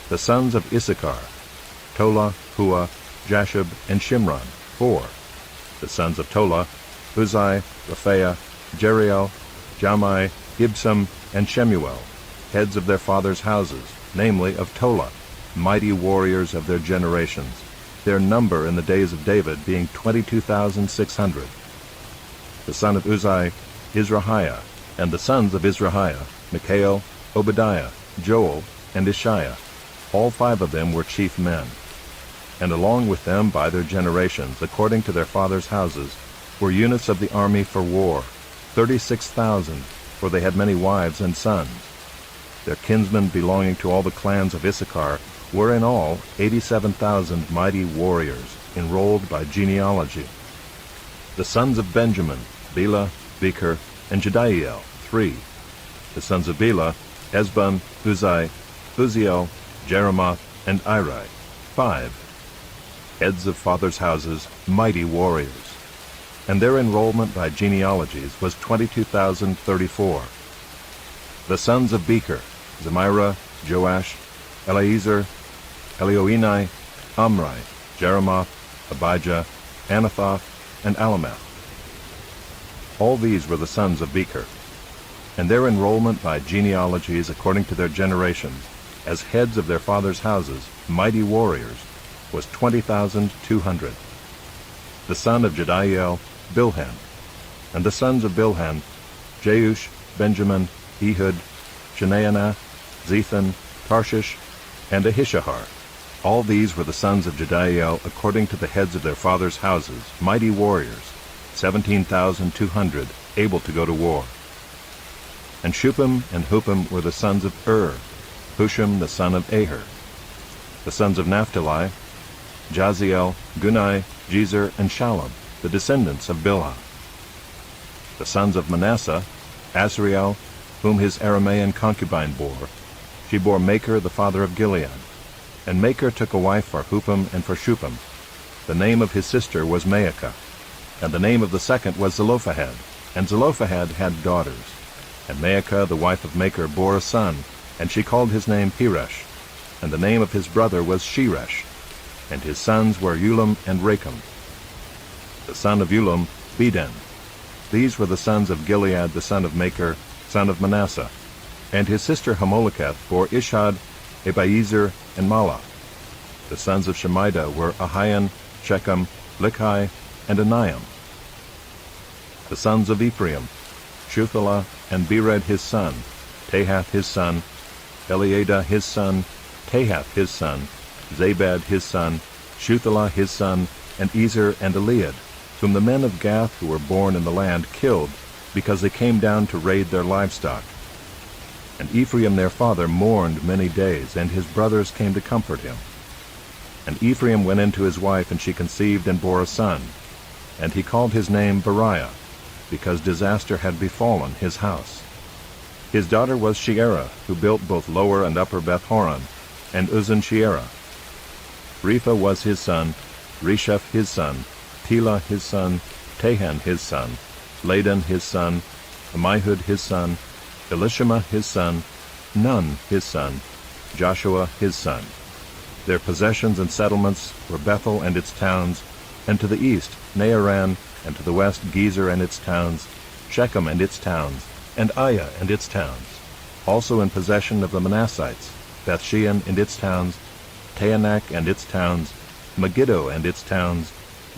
The sons of Issachar, Tola, Hua, Jashub, and Shimron, 4. The sons of Tola, Uzai, Raphaiah, Jeriel, Jamai, Gibsam, and Shemuel, heads of their fathers' houses, namely of Tola, mighty warriors of their generations, their number in the days of David being 22,600. The son of Uzai, Izrahiah, and the sons of Izrahiah, Mikael, Obadiah, Joel, and Ishiah. All 5 of them were chief men. And along with them by their generations, according to their fathers' houses, were units of the army for war, 36,000, for they had many wives and sons. Their kinsmen belonging to all the clans of Issachar were in all 87,000 mighty warriors, enrolled by genealogy. The sons of Benjamin, Bela, Becher, and Jediael, 3. The sons of Bela, Ezbon, Uzai, Uziel, Jeremoth, and Iri, 5. Heads of fathers' houses, mighty warriors. And their enrollment by genealogies was 22,034. The sons of Becher, Zemira, Joash, Eliezer, Elioenai, Omri, Jeremoth, Abijah, Anathoth, and Alameth. All these were the sons of Becher. And their enrollment by genealogies according to their generations, as heads of their fathers' houses, mighty warriors, was 20,200. The son of Jediael, Bilhan. And the sons of Bilhan, Jeush, Benjamin, Ehud, Shenaanah, Zethan, Tarshish, and Ahishahar. All these were the sons of Jediael according to the heads of their fathers' houses, mighty warriors, 17,200, able to go to war. And Shuppim and Huppim were the sons of Hushim the son of Aher. The sons of Naphtali, Jaziel, Gunai, Jezer, and Shallum, the descendants of Bilhah. The sons of Manasseh, Asriel, whom his Aramean concubine bore. She bore Machir the father of Gilead. And Machir took a wife for Huppim and for Shuppim. The name of his sister was Maacah, and the name of the second was Zelophehad. And Zelophehad had daughters. And Maacah the wife of Machir bore a son, and she called his name Peresh. And the name of his brother was Sheresh. And his sons were Ulam and Rakem. The son of Ulam, Beden. These were the sons of Gilead the son of Machir, son of Manasseh. And his sister Hamoleketh bore Ishad, Abiezer, and Malah. The sons of Shemida were Ahian, Shechem, Likhai, and Aniam. The sons of Ephraim, Shuthalah, and Bered his son, Tahath his son, Eliada his son, Tahath his son, Zabad his son, Shuthalah his son, and Ezer and Eliad, whom the men of Gath who were born in the land killed, because they came down to raid their livestock. And Ephraim their father mourned many days, and his brothers came to comfort him. And Ephraim went in to his wife, and she conceived and bore a son. And he called his name Beriah, because disaster had befallen his house. His daughter was Sheerah, who built both lower and upper Beth-horon, and Uzzen-Sheerah. Repha was his son, Resheph his son, Tela his son, Tahan his son, Ladan his son, Ammihud his son, Elishama his son, Nun his son, Joshua his son. Their possessions and settlements were Bethel and its towns, and to the east Naaran, and to the west Gezer and its towns, Shechem and its towns, and Aiah and its towns. Also in possession of the Manassites, Bethshean and its towns, Taanach and its towns, Megiddo and its towns,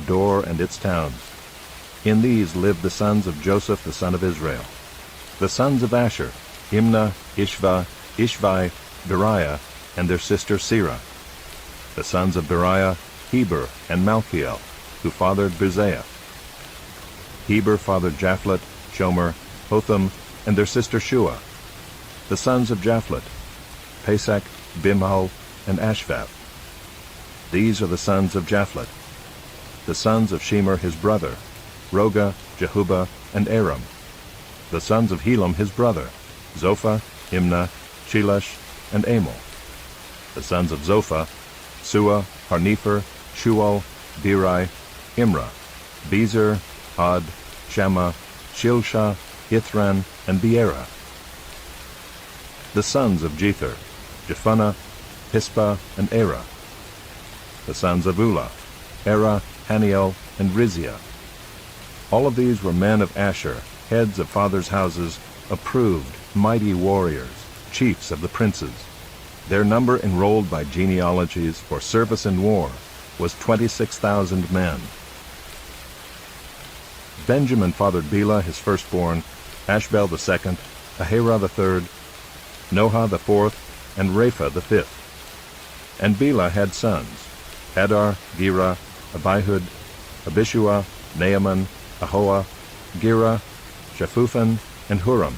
Dor and its towns. In these lived the sons of Joseph the son of Israel. The sons of Asher, Imnah, Ishva, Ishvi, Beriah, and their sister Serah. The sons of Beriah, Heber and Malchiel, who fathered Bizaeth. Heber fathered Japhlet, Shomer, Hotham, and their sister Shua. The sons of Japhlet, Pesach, Bimhal, and Ashvath. These are the sons of Japhlet. The sons of Shemer his brother, Roga, Jehubah, and Aram. The sons of Helam his brother, Zophah, Imnah, Shelesh, and Amal. The sons of Zophah, Sua, Harnefer, Shual, Beri, Imrah, Bezer, Had, Shammah, Shilsha, Ithran, and Beerah. The sons of Jether, Jephunneh, Pispa, and Era. The sons of Ulah, Era, Haniel, and Rizia. All of these were men of Asher, heads of fathers' houses, approved, mighty warriors, chiefs of the princes. Their number enrolled by genealogies for service in war was 26,000 men. Benjamin fathered Bela his firstborn, Ashbel the second, Ahira the third, Noha the fourth, and Rapha the fifth. And Bela had sons, Adar, Gera, Abihud, Abishua, Naaman, Ahoah, Gera, Shaphupan, and Huram.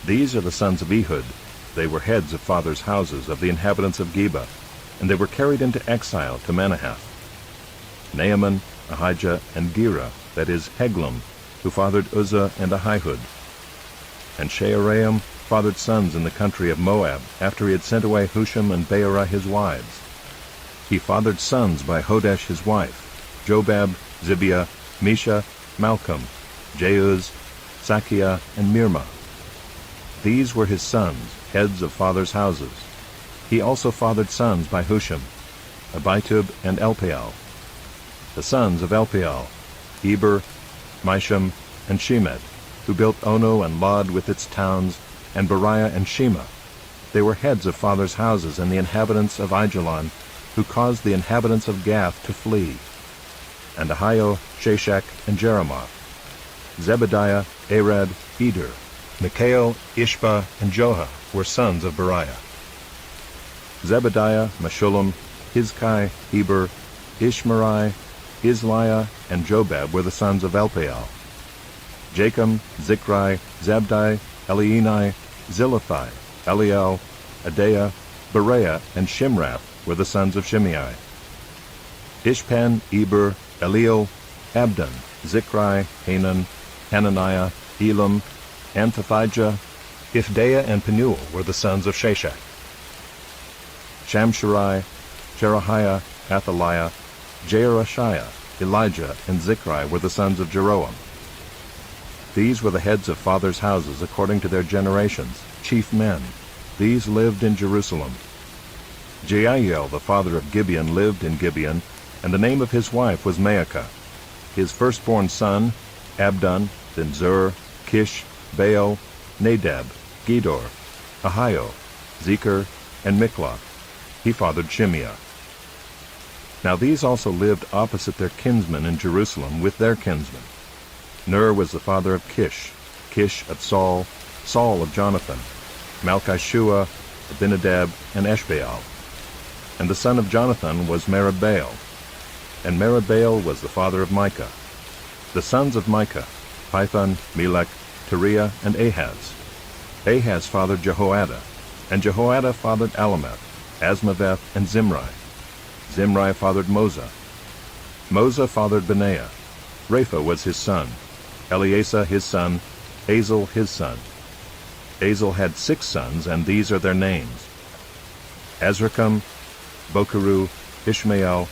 These are the sons of Ehud. They were heads of fathers' houses of the inhabitants of Geba, and they were carried into exile to Manahath. Naaman, Ahijah, and Gera, that is, Heglam, who fathered Uzzah and Ahihud. And Shearaim fathered sons in the country of Moab, after he had sent away Husham and Beerah his wives. He fathered sons by Hodesh his wife, Jobab, Zibiah, Mesha, Malcolm, Jeuz, Sakiah, and Mirma. These were his sons, heads of fathers' houses. He also fathered sons by Husham, Abitub, and Elpaal. The sons of Elpaal, Eber, Misham, and Shemed, who built Ono and Lod with its towns, and Beriah and Shema. They were heads of fathers' houses and the inhabitants of Aijalon, who caused the inhabitants of Gath to flee. And Ahio, Shashak, and Jeremoth. Zebediah, Arad, Eder, Mikhael, Ishba, and Joha were sons of Beriah. Zebediah, Meshullam, Hizkai, Heber, Ishmerai, Isliah, and Jobab were the sons of Elpaal. Jacham, Zichri, Zabdi, Elienai, Zilithai, Eliel, Adaiah, Bereah, and Shimrath were the sons of Shimei. Ishpan, Eber, Eliel, Abdon, Zichri, Hanan, Hananiah, Elam, Anthothijah, Ifdaiah, and Penuel were the sons of Shashak. Shamsherai, Jerahiah, Athaliah, Jearashiah, Elijah, and Zichri were the sons of Jeroam. These were the heads of fathers' houses according to their generations, chief men. These lived in Jerusalem. Jeiel, the father of Gibeon, lived in Gibeon, and the name of his wife was Maacah. His firstborn son, Abdon, then Zur, Kish, Baal, Nadab, Gedor, Ahio, Zecher, and Mikloth. He fathered Shimeah. Now these also lived opposite their kinsmen in Jerusalem with their kinsmen. Ner was the father of Kish, Kish of Saul, Saul of Jonathan, Malchishua, Abinadab, and Eshbaal. And the son of Jonathan was Meribbaal. And Meribbaal was the father of Micah. The sons of Micah, Pithon, Melech, Teriah, and Ahaz. Ahaz fathered Jehoiada, and Jehoiada fathered Alameth, Asmaveth, and Zimri. Zimri fathered Moza. Moza fathered Benaiah. Rapha was his son, Eleasa his son, Azel his son. Azel had 6 sons, and these are their names: Azrikam, Bokeru, Ishmael,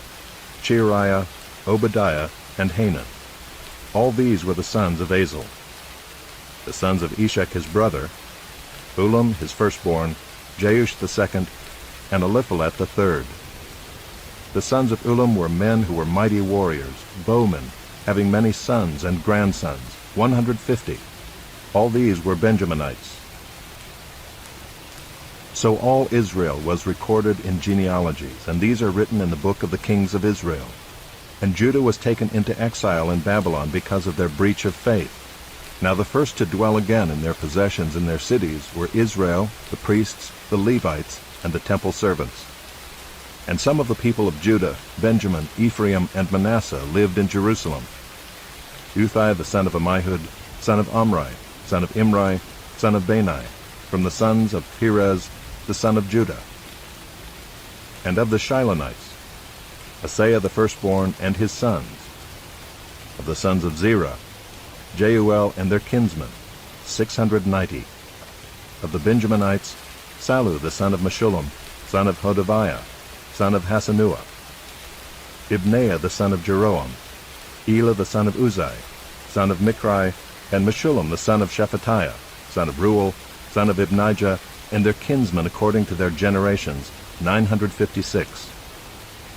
Cheariah, Obadiah, and Hanan. All these were the sons of Azel. The sons of Eshek his brother: Ulam his firstborn, Jeush the second, and Eliphalet the third. The sons of Ulam were men who were mighty warriors, bowmen, having many sons and grandsons, 150. All these were Benjaminites. So all Israel was recorded in genealogies, and these are written in the book of the kings of Israel. And Judah was taken into exile in Babylon because of their breach of faith. Now the first to dwell again in their possessions in their cities were Israel, the priests, the Levites, and the temple servants. And some of the people of Judah, Benjamin, Ephraim, and Manasseh lived in Jerusalem. Uthai the son of Ammihud, son of Omri, son of Imri, son of Bani, from the sons of Perez, the son of Judah. And of the Shilonites, Asaiah the firstborn and his sons. Of the sons of Zerah, Jeuel and their kinsmen, 690. Of the Benjaminites, Sallu the son of Meshullam, son of Hodaviah, son of Hasanua. Ibneiah the son of Jeroam, Elah the son of Uzai, son of Michri, and Meshullam the son of Shephatiah, son of Ruel, son of Ibnijah, and their kinsmen according to their generations, 956.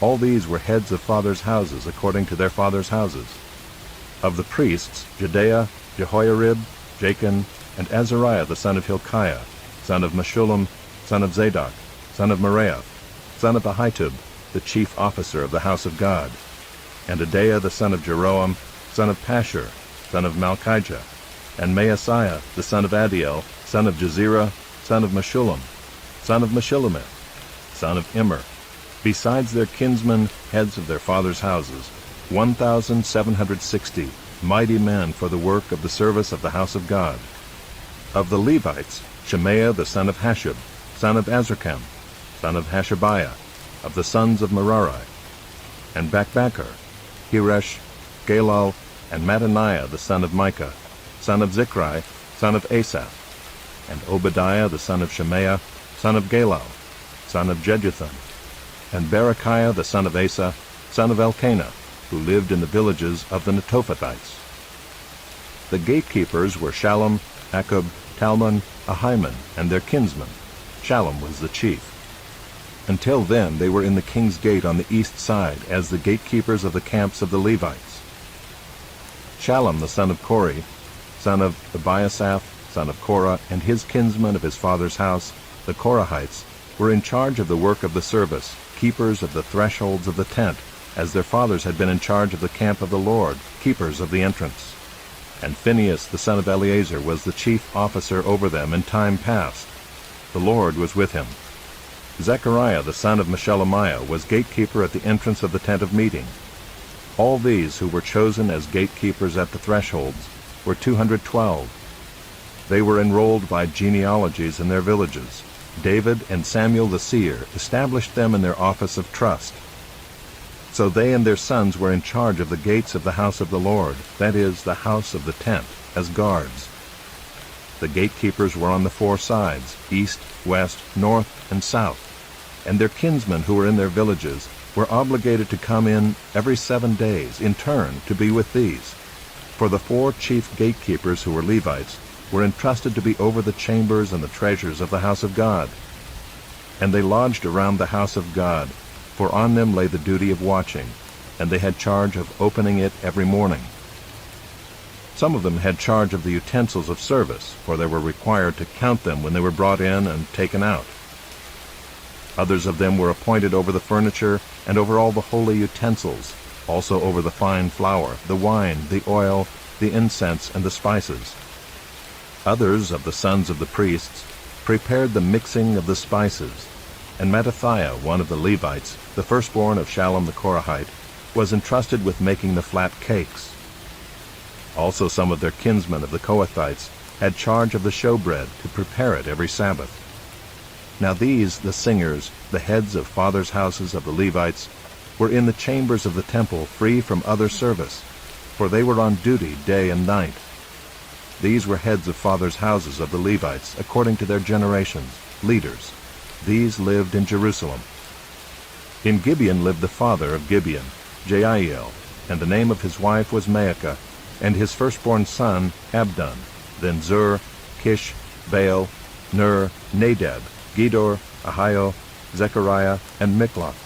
All these were heads of fathers' houses according to their fathers' houses. Of the priests, Jedaiah, Jehoiarib, Jachin, and Azariah the son of Hilkiah, son of Meshullam, son of Zadok, son of Meraioth, son of Ahitub, the chief officer of the house of God, and Adaiah the son of Jeroam, son of Pashur, son of Malchijah, and Maaseiah the son of Adiel, son of Jezerah, son of Meshullam, son of Meshillemith, son of Immer, besides their kinsmen, heads of their fathers' houses, 1,760 mighty men for the work of the service of the house of God. Of the Levites, Shemaiah the son of Hashub, son of Azrikam, son of Hashabiah, of the sons of Merari, and Bakbakkar, Heresh, Galal, and Mattaniah the son of Micah, son of Zichri, son of Asaph, and Obadiah the son of Shemaiah, son of Galal, son of Jeduthun, and Berechiah the son of Asa, son of Elkanah, who lived in the villages of the Netophathites. The gatekeepers were Shallum, Akkub, Talmon, Ahiman, and their kinsmen. Shallum was the chief. Until then they were in the king's gate on the east side as the gatekeepers of the camps of the Levites. Shallum the son of Kori, son of Ebiasaph, son of Korah, and his kinsmen of his father's house, the Korahites, were in charge of the work of the service, keepers of the thresholds of the tent, as their fathers had been in charge of the camp of the Lord, keepers of the entrance. And Phinehas the son of Eleazar was the chief officer over them in time past. The Lord was with him. Zechariah the son of Meshelemiah was gatekeeper at the entrance of the tent of meeting. All these who were chosen as gatekeepers at the thresholds were 212. They were enrolled by genealogies in their villages. David and Samuel the seer established them in their office of trust. So they and their sons were in charge of the gates of the house of the Lord, that is, the house of the tent, as guards. The gatekeepers were on the four sides, east, west, north, and south, and their kinsmen who were in their villages were obligated to come in every 7 days in turn to be with these. For the 4 chief gatekeepers who were Levites were entrusted to be over the chambers and the treasures of the house of God. And they lodged around the house of God, for on them lay the duty of watching, and they had charge of opening it every morning. Some of them had charge of the utensils of service, for they were required to count them when they were brought in and taken out. Others of them were appointed over the furniture and over all the holy utensils, also over the fine flour, the wine, the oil, the incense, and the spices. Others of the sons of the priests prepared the mixing of the spices, and Mattithiah, one of the Levites, the firstborn of Shallum the Korahite, was entrusted with making the flat cakes. Also some of their kinsmen of the Kohathites had charge of the showbread to prepare it every Sabbath. Now these, the singers, the heads of fathers' houses of the Levites, were in the chambers of the temple free from other service, for they were on duty day and night. These were heads of fathers' houses of the Levites, according to their generations, leaders. These lived in Jerusalem. In Gibeon lived the father of Gibeon, Jeiel, and the name of his wife was Maacah, and his firstborn son Abdon, then Zur, Kish, Baal, Ner, Nadab, Gedor, Ahio, Zechariah, and Mikloth.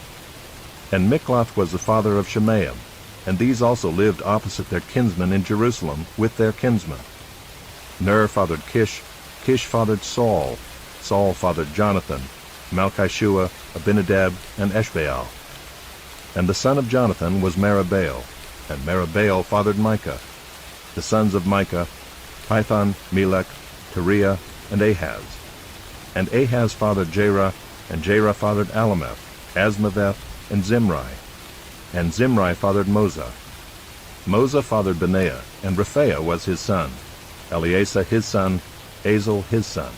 And Mikloth was the father of Shemaim, and these also lived opposite their kinsmen in Jerusalem with their kinsmen. Ner fathered Kish, Kish fathered Saul, Saul fathered Jonathan, Malchishua, Abinadab, and Eshbaal. And the son of Jonathan was Merabaal, and Merabaal fathered Micah. The sons of Micah, Pithon, Melech, Teriah, and Ahaz. And Ahaz fathered Jerah, and Jerah fathered Alameth, Asmaveth, and Zimri. And Zimri fathered Moza. Moza fathered Benaiah, and Rephaiah was his son. Eleasah his son, Azel his son.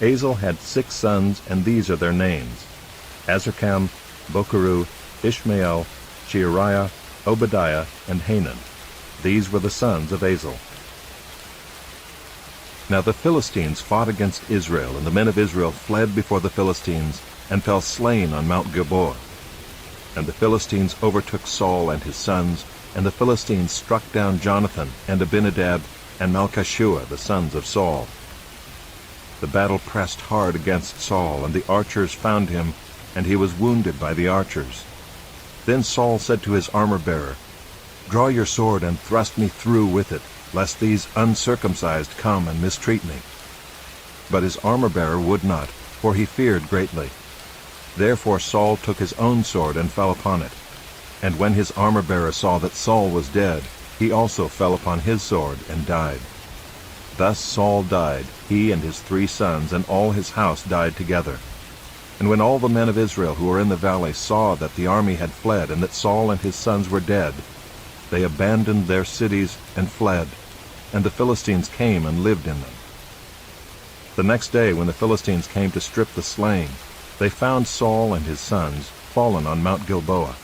Azel had 6 sons, and these are their names: Azrikam, Bokeru, Ishmael, Sheariah, Obadiah, and Hanan. These were the sons of Azel. Now the Philistines fought against Israel, and the men of Israel fled before the Philistines, and fell slain on Mount Gilboa. And the Philistines overtook Saul and his sons, and the Philistines struck down Jonathan, and Abinadab, and Malchishua, the sons of Saul. The battle pressed hard against Saul, and the archers found him, and he was wounded by the archers. Then Saul said to his armor-bearer, "Draw your sword and thrust me through with it, lest these uncircumcised come and mistreat me." But his armor-bearer would not, for he feared greatly. Therefore Saul took his own sword and fell upon it. And when his armor-bearer saw that Saul was dead, he also fell upon his sword and died. Thus Saul died, he and his 3 sons, and all his house died together. And when all the men of Israel who were in the valley saw that the army had fled, and that Saul and his sons were dead, they abandoned their cities and fled, and the Philistines came and lived in them. The next day, when the Philistines came to strip the slain, they found Saul and his sons fallen on Mount Gilboa.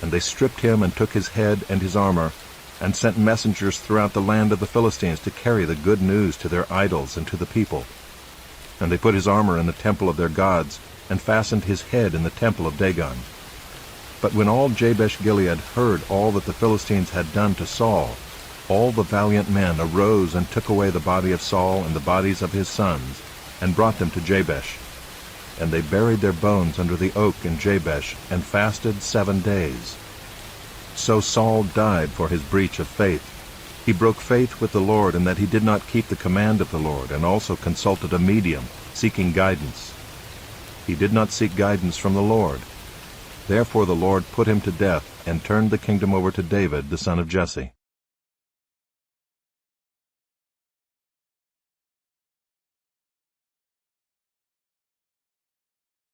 And they stripped him and took his head and his armor, and sent messengers throughout the land of the Philistines to carry the good news to their idols and to the people. And they put his armor in the temple of their gods, and fastened his head in the temple of Dagon. But when all Jabesh-Gilead heard all that the Philistines had done to Saul, all the valiant men arose and took away the body of Saul and the bodies of his sons, and brought them to Jabesh. And they buried their bones under the oak in Jabesh, and fasted 7 days. So Saul died for his breach of faith. He broke faith with the Lord in that he did not keep the command of the Lord, and also consulted a medium, seeking guidance. He did not seek guidance from the Lord. Therefore the Lord put him to death, and turned the kingdom over to David the son of Jesse.